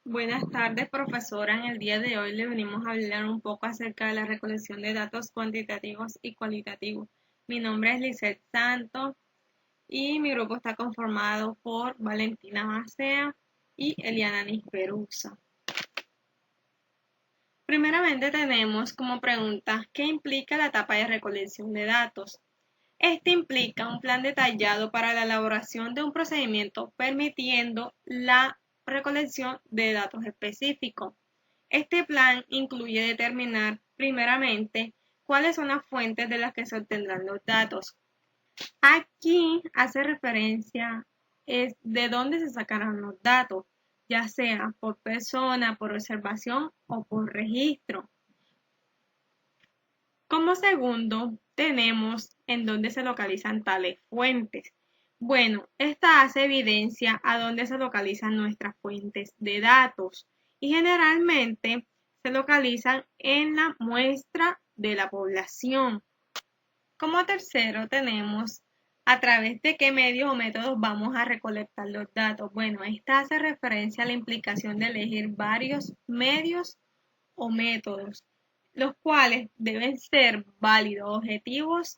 Buenas tardes, profesora. En el día de hoy le venimos a hablar un poco acerca de la recolección de datos cuantitativos y cualitativos. Mi nombre es Lizeth Santos y mi grupo está conformado por Valentina Macea y Eliana Nisperusa. Primeramente tenemos como pregunta, ¿qué implica la etapa de recolección de datos? Este implica un plan detallado para la elaboración de un procedimiento permitiendo la recolección de datos específicos. Este plan incluye determinar, primeramente, cuáles son las fuentes de las que se obtendrán los datos. Aquí hace referencia de dónde se sacarán los datos, ya sea por persona, por observación o por registro. Como segundo, tenemos en dónde se localizan tales fuentes. Bueno, esta hace evidencia a dónde se localizan nuestras fuentes de datos y generalmente se localizan en la muestra de la población. Como tercero, tenemos a través de qué medios o métodos vamos a recolectar los datos. Bueno, esta hace referencia a la implicación de elegir varios medios o métodos, los cuales deben ser válidos, objetivos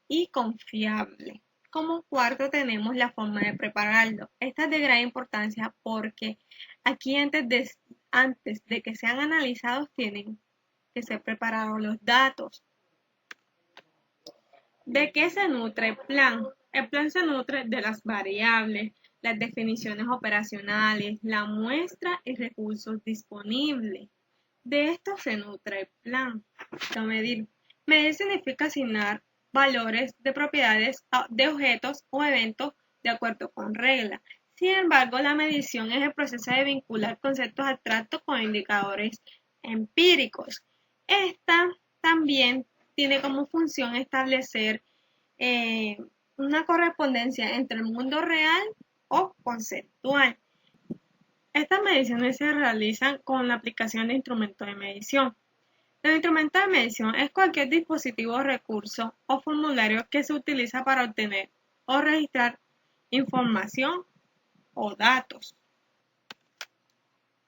y confiables. Como cuarto tenemos la forma de prepararlo. Esta es de gran importancia porque aquí antes de que sean analizados tienen que ser preparados los datos. ¿De qué se nutre el plan? El plan se nutre de las variables, las definiciones operacionales, la muestra y recursos disponibles. De esto se nutre el plan. Medir. Medir significa asignar valores de propiedades de objetos o eventos de acuerdo con reglas. Sin embargo, la medición es el proceso de vincular conceptos abstractos con indicadores empíricos. Esta también tiene como función establecer una correspondencia entre el mundo real o conceptual. Estas mediciones se realizan con la aplicación de instrumentos de medición. El instrumento de medición es cualquier dispositivo, recurso o formulario que se utiliza para obtener o registrar información o datos.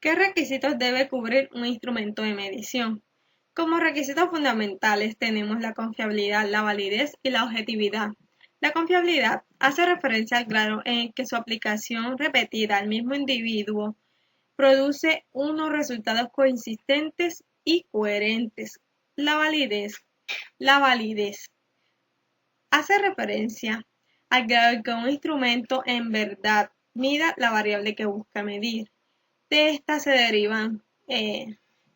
¿Qué requisitos debe cubrir un instrumento de medición? Como requisitos fundamentales tenemos la confiabilidad, la validez y la objetividad. La confiabilidad hace referencia al grado en que su aplicación repetida al mismo individuo produce unos resultados consistentes y coherentes. La validez hace referencia al grado en que un instrumento en verdad mida la variable que busca medir. De esta se derivan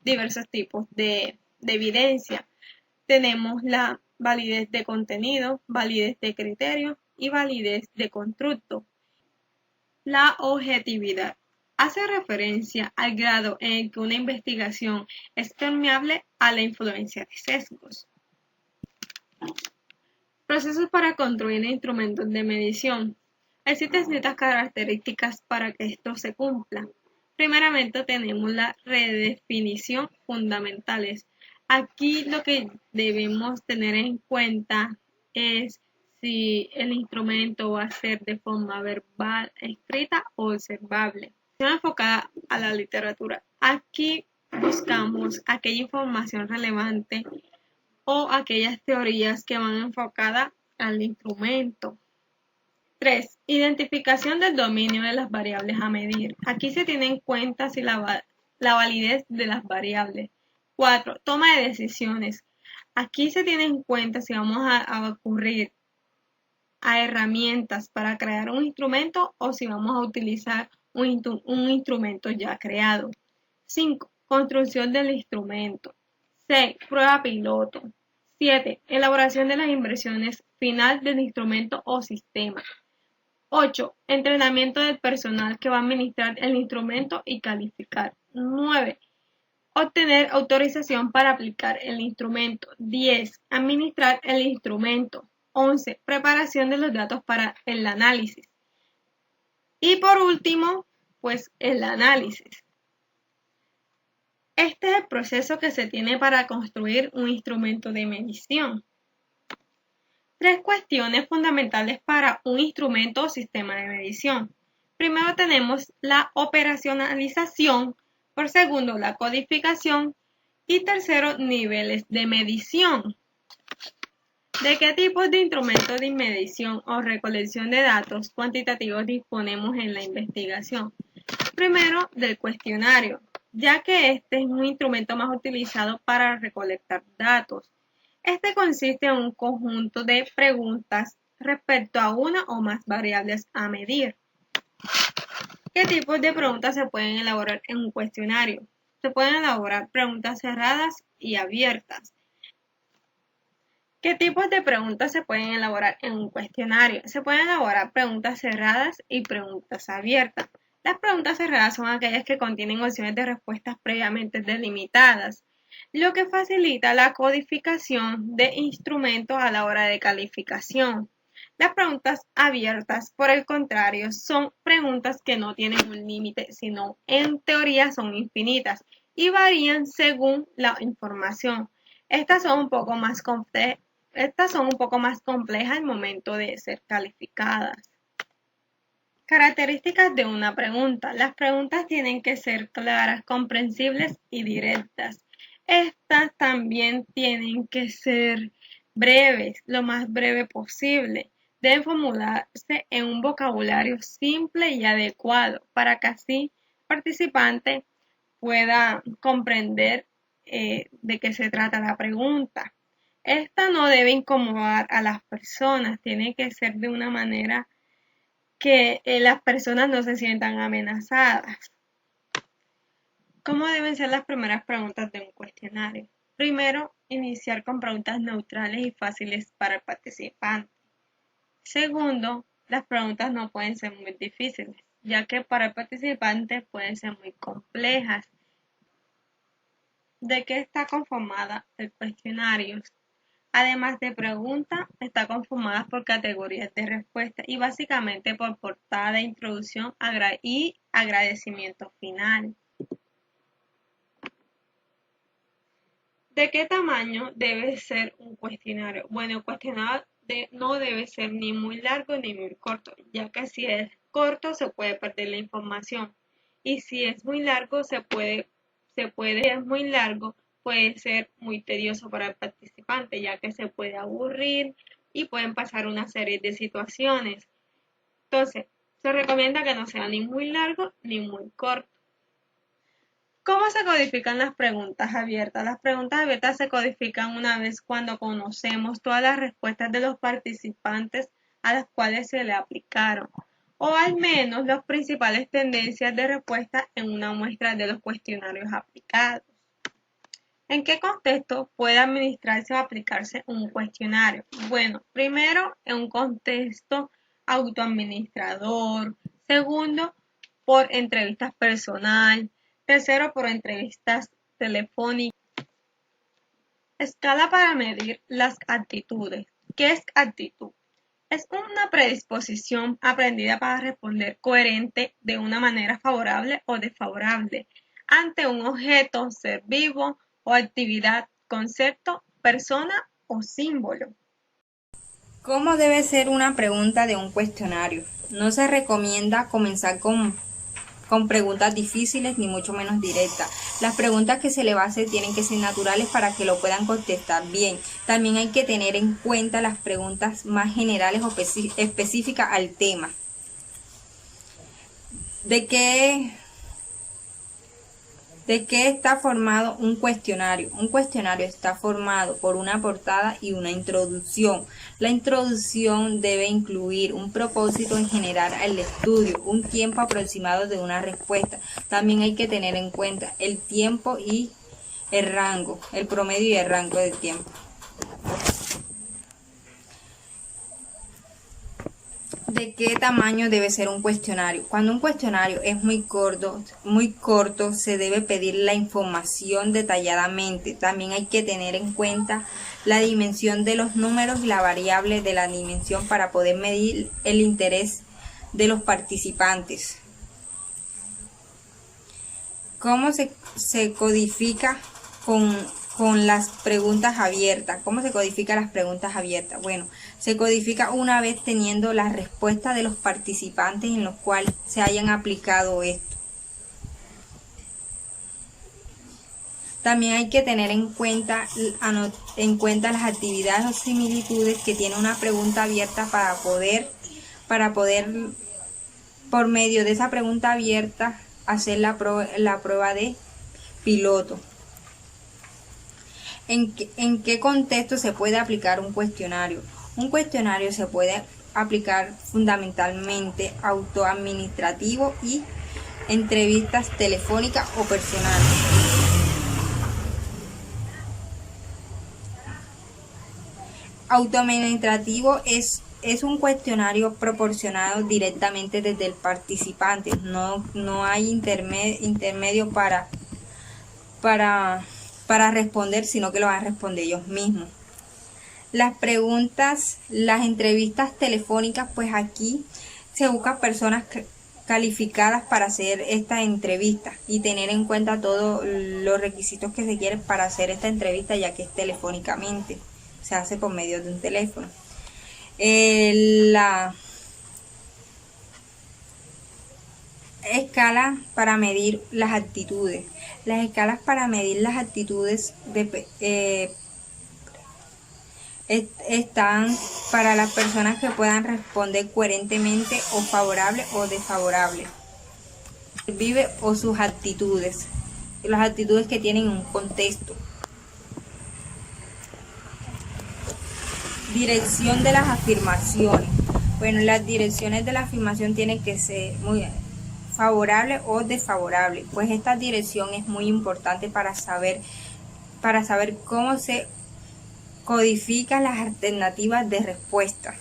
diversos tipos de evidencia. Tenemos la validez de contenido, validez de criterio y validez de constructo. La objetividad hace referencia al grado en que una investigación es permeable a la influencia de sesgos. Procesos para construir instrumentos de medición. Existen ciertas características para que esto se cumpla. Primeramente tenemos la redefinición fundamentales. Aquí lo que debemos tener en cuenta es si el instrumento va a ser de forma verbal, escrita o observable. Enfocada a la literatura. Aquí buscamos aquella información relevante o aquellas teorías que van enfocadas al instrumento. 3. Identificación del dominio de las variables a medir. Aquí se tiene en cuenta si la validez de las variables. 4. Toma de decisiones. Aquí se tiene en cuenta si vamos a recurrir a herramientas para crear un instrumento o si vamos a utilizar un instrumento ya creado. 5. Construcción del instrumento. 6. Prueba piloto. 7. Elaboración de las inversiones final del instrumento o sistema. 8. Entrenamiento del personal que va a administrar el instrumento y calificar. 9. Obtener autorización para aplicar el instrumento. 10. Administrar el instrumento. 11. Preparación de los datos para el análisis. Y por último, pues el análisis. Este es el proceso que se tiene para construir un instrumento de medición. 3 cuestiones fundamentales para un instrumento o sistema de medición. Primero tenemos la operacionalización, por segundo la codificación y tercero niveles de medición. ¿De qué tipos de instrumentos de medición o recolección de datos cuantitativos disponemos en la investigación? Primero, del cuestionario, ya que este es un instrumento más utilizado para recolectar datos. Este consiste en un conjunto de preguntas respecto a una o más variables a medir. ¿Qué tipos de preguntas se pueden elaborar en un cuestionario? Se pueden elaborar preguntas cerradas y abiertas. ¿Qué tipos de preguntas se pueden elaborar en un cuestionario? Se pueden elaborar preguntas cerradas y preguntas abiertas. Las preguntas cerradas son aquellas que contienen opciones de respuestas previamente delimitadas, lo que facilita la codificación de instrumentos a la hora de calificación. Las preguntas abiertas, por el contrario, son preguntas que no tienen un límite, sino en teoría son infinitas y varían según la información. Estas son un poco más complejas al momento de ser calificadas. Características de una pregunta. Las preguntas tienen que ser claras, comprensibles y directas. Estas también tienen que ser breves, lo más breve posible. Deben formularse en un vocabulario simple y adecuado para que así el participante pueda comprender de qué se trata la pregunta. Esta no debe incomodar a las personas, tiene que ser de una manera que las personas no se sientan amenazadas. ¿Cómo deben ser las primeras preguntas de un cuestionario? Primero, iniciar con preguntas neutrales y fáciles para el participante. Segundo, las preguntas no pueden ser muy difíciles, ya que para el participante pueden ser muy complejas. ¿De qué está conformada el cuestionario? Además de preguntas, está conformada por categorías de respuesta y básicamente por portada, introducción y agradecimiento final. ¿De qué tamaño debe ser un cuestionario? Bueno, el cuestionario no debe ser ni muy largo ni muy corto, ya que si es corto se puede perder la información y si es muy largo puede ser muy tedioso para el participante, ya que se puede aburrir y pueden pasar una serie de situaciones. Entonces, se recomienda que no sea ni muy largo ni muy corto. ¿Cómo se codifican las preguntas abiertas? Las preguntas abiertas se codifican una vez cuando conocemos todas las respuestas de los participantes a las cuales se le aplicaron, o al menos las principales tendencias de respuesta en una muestra de los cuestionarios aplicados. ¿En qué contexto puede administrarse o aplicarse un cuestionario? Bueno, primero en un contexto autoadministrador, segundo por entrevistas personal, tercero por entrevistas telefónicas. Escala para medir las actitudes. ¿Qué es actitud? Es una predisposición aprendida para responder coherente de una manera favorable o desfavorable ante un objeto, ser vivo o actividad, concepto, persona o símbolo. ¿Cómo debe ser una pregunta de un cuestionario? No se recomienda comenzar con preguntas difíciles ni mucho menos directas. Las preguntas que se le va a hacer tienen que ser naturales para que lo puedan contestar bien. También hay que tener en cuenta las preguntas más generales o específicas al tema. ¿De qué está formado un cuestionario? Un cuestionario está formado por una portada y una introducción. La introducción debe incluir un propósito en general al estudio, un tiempo aproximado de una respuesta. También hay que tener en cuenta el tiempo y el rango, el promedio y el rango de tiempo. ¿De qué tamaño debe ser un cuestionario? Cuando un cuestionario es muy corto, se debe pedir la información detalladamente. También hay que tener en cuenta la dimensión de los números y la variable de la dimensión para poder medir el interés de los participantes. ¿Cómo se codifica con con las preguntas abiertas. ¿Cómo se codifican las preguntas abiertas? Bueno, se codifica una vez teniendo la respuesta de los participantes en los cuales se hayan aplicado esto. También hay que tener en cuenta las actividades o similitudes que tiene una pregunta abierta para poder, por medio de esa pregunta abierta, hacer la prueba de piloto. ¿En qué contexto se puede aplicar un cuestionario? Un cuestionario se puede aplicar fundamentalmente autoadministrativo y entrevistas telefónicas o personales. Autoadministrativo es un cuestionario proporcionado directamente desde el participante. No hay intermedio para responder, sino que lo van a responder ellos mismos. Las entrevistas telefónicas, pues aquí se buscan personas calificadas para hacer esta entrevista y tener en cuenta todos los requisitos que se quieren para hacer esta entrevista, ya que es telefónicamente, se hace por medio de un teléfono. La escala para medir las actitudes. Las escalas para medir las actitudes están para las personas que puedan responder coherentemente o favorable o desfavorable. Vive o sus actitudes, las actitudes que tienen un contexto. Dirección de las afirmaciones. Bueno, las direcciones de la afirmación tienen que ser muy favorable o desfavorable, pues esta dirección es muy importante para saber cómo se codifican las alternativas de respuesta.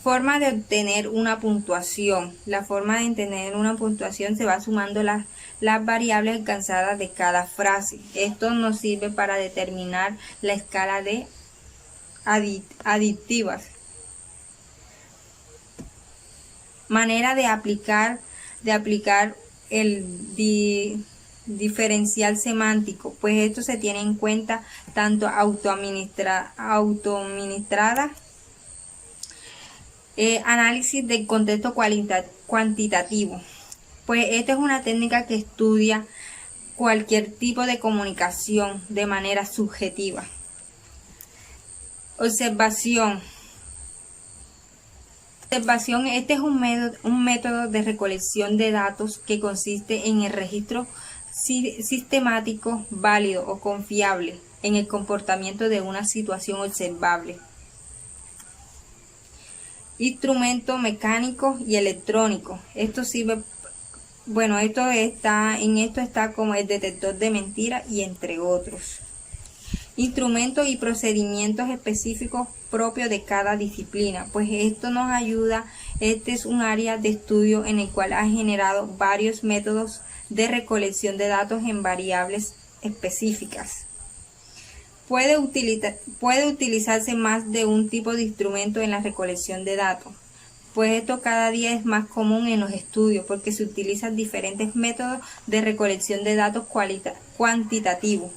Forma de obtener una puntuación. La forma de obtener una puntuación se va sumando las variables alcanzadas de cada frase. Esto nos sirve para determinar la escala de aditivas. Manera de aplicar el diferencial semántico, pues esto se tiene en cuenta tanto autoadministrada, análisis del contexto cuantitativo, pues esta es una técnica que estudia cualquier tipo de comunicación de manera subjetiva. Observación, este es un método de recolección de datos que consiste en el registro sistemático, válido o confiable en el comportamiento de una situación observable. Instrumento mecánico y electrónico. Esto sirve, bueno, esto está como el detector de mentiras y entre otros. Instrumentos y procedimientos específicos propios de cada disciplina, pues esto nos ayuda. Este es un área de estudio en el cual ha generado varios métodos de recolección de datos en variables específicas. Puede utilizarse más de un tipo de instrumento en la recolección de datos, pues esto cada día es más común en los estudios porque se utilizan diferentes métodos de recolección de datos cuantitativos.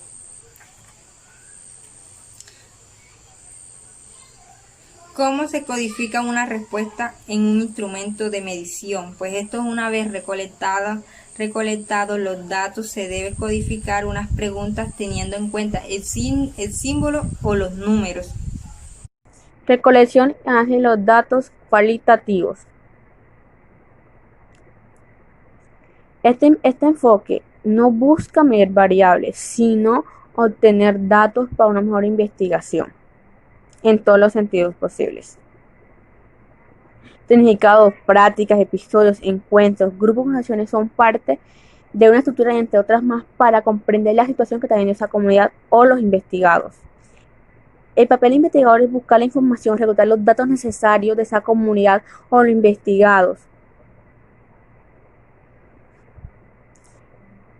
¿Cómo se codifica una respuesta en un instrumento de medición? Pues esto es una vez recolectados los datos, se debe codificar unas preguntas teniendo en cuenta el símbolo o los números. Recolección y análisis de los datos cualitativos. Este enfoque no busca medir variables, sino obtener datos para una mejor investigación en todos los sentidos posibles. Significados, prácticas, episodios, encuentros, grupos de acciones son parte de una estructura y entre otras más para comprender la situación que está viviendo esa comunidad o los investigados. El papel del investigador es buscar la información, reclutar los datos necesarios de esa comunidad o los investigados.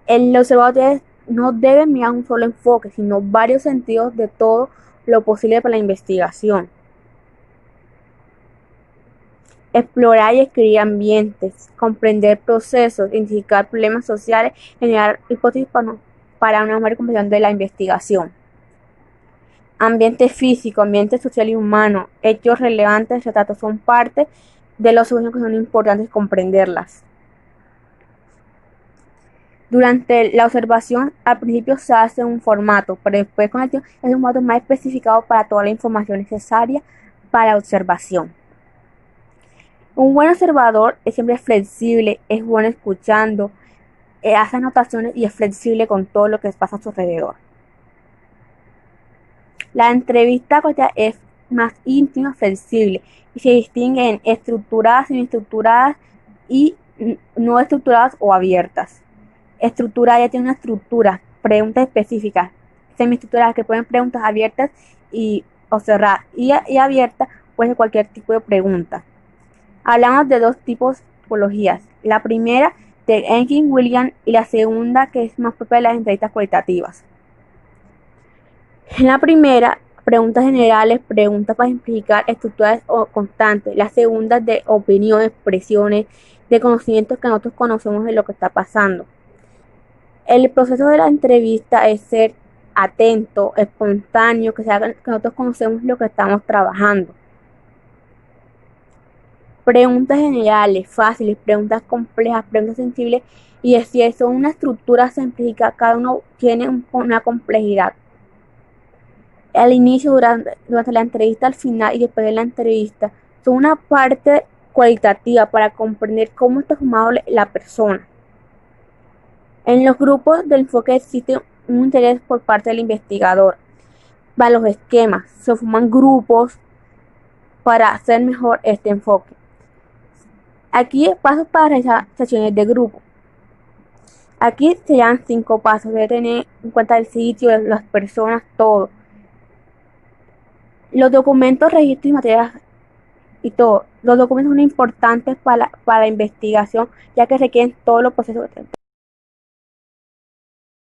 El observador no debe mirar un solo enfoque, sino varios sentidos de todo lo posible para la investigación. Explorar y escribir ambientes, comprender procesos, identificar problemas sociales, generar hipótesis para una mejor comprensión de la investigación. Ambiente físico, ambiente social y humano, hechos relevantes, retratos son parte de los soluciones que son importantes comprenderlas. Durante la observación, al principio se hace un formato, pero después con el tiempo es un formato más especificado para toda la información necesaria para la observación. Un buen observador es siempre flexible, es bueno escuchando, hace anotaciones y es flexible con todo lo que pasa a su alrededor. La entrevista es más íntima, flexible y se distingue en estructuradas, semiestructuradas y no estructuradas o abiertas. Estructurada ya tiene una estructura, preguntas específicas, semiestructuradas que pueden preguntas abiertas o cerradas y abiertas puede ser cualquier tipo de pregunta. Hablamos de dos tipologías. La primera de Engin-Williams y la segunda que es más propia de las entrevistas cualitativas. En la primera, preguntas generales, preguntas para explicar estructuras o constantes. La segunda de opinión, expresiones, de conocimientos que nosotros conocemos de lo que está pasando. El proceso de la entrevista es ser atento, espontáneo, que nosotros conocemos lo que estamos trabajando. Preguntas generales, fáciles, preguntas complejas, preguntas sensibles y es decir, son una estructura simplificada, cada uno tiene una complejidad. Al inicio, durante la entrevista, al final y después de la entrevista, son una parte cualitativa para comprender cómo está formado la persona. En los grupos de enfoque existe un interés por parte del investigador para los esquemas. Se forman grupos para hacer mejor este enfoque. Aquí pasos para realizar sesiones de grupo. Aquí se llaman 5 pasos. Debe tener en cuenta el sitio, las personas, todo. Los documentos, registros y materiales y todo. Los documentos son importantes para la investigación ya que requieren todos los procesos.